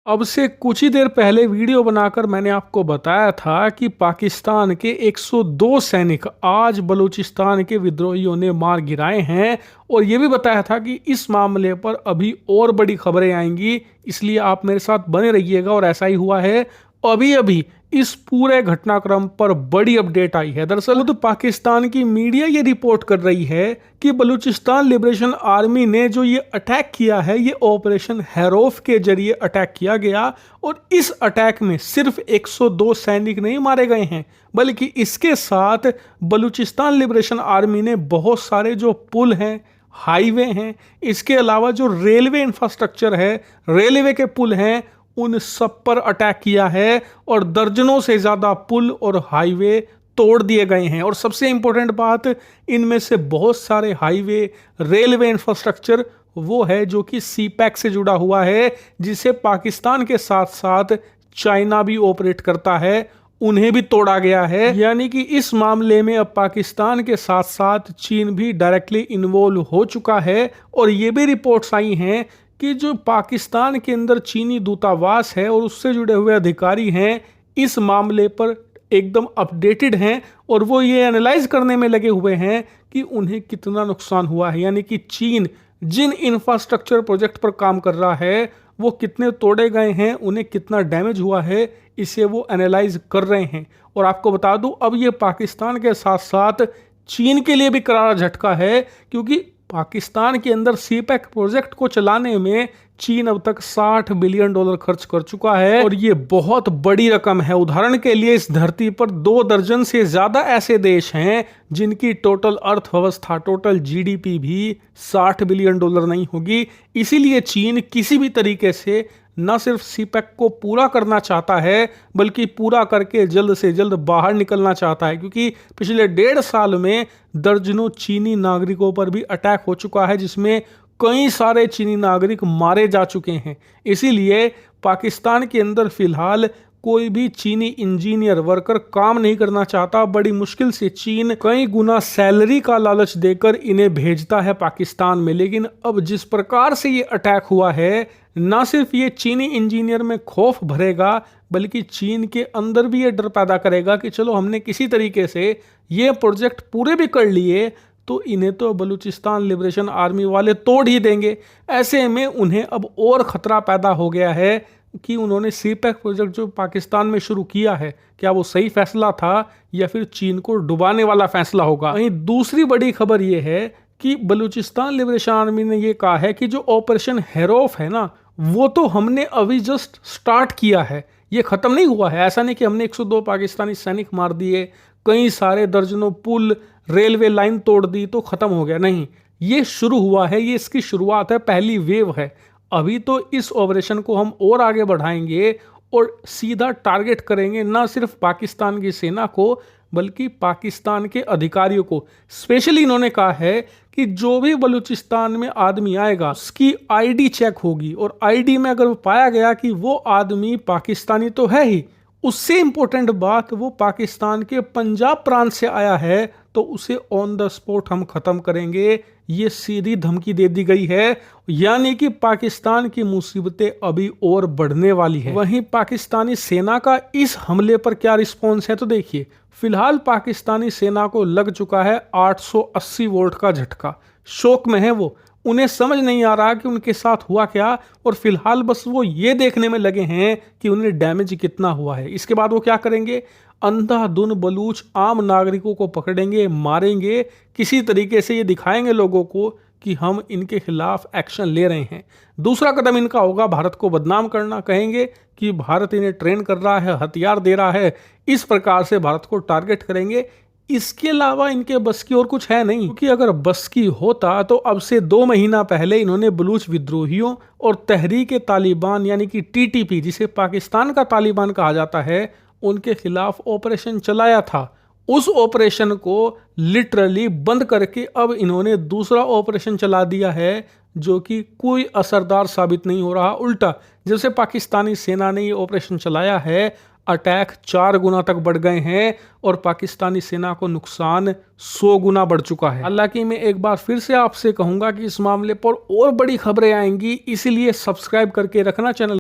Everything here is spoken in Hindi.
अब से कुछ ही देर पहले वीडियो बनाकर मैंने आपको बताया था कि पाकिस्तान के 102 सैनिक आज बलूचिस्तान के विद्रोहियों ने मार गिराए हैं। और ये भी बताया था कि इस मामले पर अभी और बड़ी खबरें आएंगी, इसलिए आप मेरे साथ बने रहिएगा। और ऐसा ही हुआ है, अभी अभी इस पूरे घटनाक्रम पर बड़ी अपडेट आई है। दरअसल तो पाकिस्तान की मीडिया ये रिपोर्ट कर रही है कि बलूचिस्तान लिबरेशन आर्मी ने जो ये अटैक किया है, ये ऑपरेशन हैरोफ के जरिए अटैक किया गया। और इस अटैक में सिर्फ 102 सैनिक नहीं मारे गए हैं, बल्कि इसके साथ बलूचिस्तान लिबरेशन आर्मी ने बहुत सारे जो पुल हैं, हाईवे हैं, इसके अलावा जो रेलवे इंफ्रास्ट्रक्चर है, रेलवे के पुल हैं, उन सब पर अटैक किया है। और दर्जनों से ज़्यादा पुल और हाईवे तोड़ दिए गए हैं। और सबसे इंपॉर्टेंट बात, इनमें से बहुत सारे हाईवे, रेलवे इंफ्रास्ट्रक्चर वो है जो कि सीपैक से जुड़ा हुआ है, जिसे पाकिस्तान के साथ साथ चाइना भी ऑपरेट करता है, उन्हें भी तोड़ा गया है। यानी कि इस मामले में अब पाकिस्तान के साथ साथ चीन भी डायरेक्टली इन्वॉल्व हो चुका है। और ये भी रिपोर्ट्स आई हैं कि जो पाकिस्तान के अंदर चीनी दूतावास है और उससे जुड़े हुए अधिकारी हैं, इस मामले पर एकदम अपडेटेड हैं। और वो ये एनालाइज करने में लगे हुए हैं कि उन्हें कितना नुकसान हुआ है। यानी कि चीन जिन इंफ्रास्ट्रक्चर प्रोजेक्ट पर काम कर रहा है, वो कितने तोड़े गए हैं, उन्हें कितना डैमेज हुआ है, इसे वो एनालाइज कर रहे हैं। और आपको बता दूं, अब ये पाकिस्तान के साथ साथ चीन के लिए भी करारा झटका है, क्योंकि पाकिस्तान के अंदर सीपैक प्रोजेक्ट को चलाने में चीन अब तक $60 बिलियन खर्च कर चुका है। और ये बहुत बड़ी रकम है। उदाहरण के लिए इस धरती पर 2 दर्जन से ज्यादा ऐसे देश हैं जिनकी टोटल अर्थव्यवस्था, टोटल जीडीपी भी $60 बिलियन नहीं होगी। इसीलिए चीन किसी भी तरीके से न सिर्फ सीपैक को पूरा करना चाहता है, बल्कि पूरा करके जल्द से जल्द बाहर निकलना चाहता है। क्योंकि पिछले 1.5 साल में दर्जनों चीनी नागरिकों पर भी अटैक हो चुका है, जिसमें कई सारे चीनी नागरिक मारे जा चुके हैं। इसीलिए पाकिस्तान के अंदर फिलहाल कोई भी चीनी इंजीनियर वर्कर काम नहीं करना चाहता। बड़ी मुश्किल से चीन कई गुना सैलरी का लालच देकर इन्हें भेजता है पाकिस्तान में। लेकिन अब जिस प्रकार से ये अटैक हुआ है, ना सिर्फ ये चीनी इंजीनियर में खौफ भरेगा, बल्कि चीन के अंदर भी ये डर पैदा करेगा कि चलो हमने किसी तरीके से ये प्रोजेक्ट पूरे भी कर लिए, तो इन्हें तो बलूचिस्तान लिबरेशन आर्मी वाले तोड़ ही देंगे। ऐसे में उन्हें अब और खतरा पैदा हो गया है कि उन्होंने सीपैक प्रोजेक्ट जो पाकिस्तान में शुरू किया है, क्या वो सही फैसला था या फिर चीन को डुबाने वाला फैसला होगा। वहीं दूसरी बड़ी खबर ये है कि बलूचिस्तान लिबरेशन आर्मी ने ये कहा है कि जो ऑपरेशन हैरोफ है ना, वो तो हमने अभी जस्ट स्टार्ट किया है, ये खत्म नहीं हुआ है। ऐसा नहीं कि हमने 102 पाकिस्तानी सैनिक मार दिए, कई सारे दर्जनों पुल, रेलवे लाइन तोड़ दी तो खत्म हो गया। नहीं, ये शुरू हुआ है, ये इसकी शुरुआत है, पहली वेव है। अभी तो इस ऑपरेशन को हम और आगे बढ़ाएंगे और सीधा टारगेट करेंगे ना सिर्फ पाकिस्तान की सेना को, बल्कि पाकिस्तान के अधिकारियों को। स्पेशली इन्होंने कहा है कि जो भी बलूचिस्तान में आदमी आएगा, उसकी आईडी चेक होगी। और आईडी में अगर पाया गया कि वो आदमी पाकिस्तानी तो है ही, उससे इंपॉर्टेंट बात वो पाकिस्तान के पंजाब प्रांत से आया है, तो उसे ऑन द स्पॉट हम खत्म करेंगे। ये सीधी धमकी दे दी गई है। यानी कि पाकिस्तान की मुसीबतें अभी और बढ़ने वाली है। वहीं पाकिस्तानी सेना का इस हमले पर क्या रिस्पॉन्स है, तो देखिए, फिलहाल पाकिस्तानी सेना को लग चुका है 880 वोल्ट का झटका। शोक में है वो, उन्हें समझ नहीं आ रहा कि उनके साथ हुआ क्या। और फिलहाल बस वो ये देखने में लगे हैं कि उन्हें डैमेज कितना हुआ है। इसके बाद वो क्या करेंगे, अंधाधुन बलूच आम नागरिकों को पकड़ेंगे, मारेंगे, किसी तरीके से ये दिखाएंगे लोगों को कि हम इनके खिलाफ एक्शन ले रहे हैं। दूसरा कदम इनका होगा भारत को बदनाम करना। कहेंगे कि भारत इन्हें ट्रेन कर रहा है, हथियार दे रहा है, इस प्रकार से भारत को टारगेट करेंगे। इसके अलावा इनके बस की और कुछ है नहीं, क्योंकि अगर बस की होता तो अब से 2 महीना पहले इन्होंने बलूच विद्रोहियों और तहरीक तालिबान यानी कि टीटीपी, जिसे पाकिस्तान का तालिबान कहा जाता है, उनके खिलाफ ऑपरेशन चलाया था। उस ऑपरेशन को लिटरली बंद करके अब इन्होंने दूसरा ऑपरेशन चला दिया है, जो कि कोई असरदार साबित नहीं हो रहा। उल्टा जैसे पाकिस्तानी सेना ने ये ऑपरेशन चलाया है, अटैक 4 गुना तक बढ़ गए हैं और पाकिस्तानी सेना को नुकसान 100 गुना बढ़ चुका है। हालांकि मैं एक बार फिर से आपसे कहूंगा कि इस मामले पर और बड़ी खबरें आएंगी, इसीलिए सब्सक्राइब करके रखना चैनल।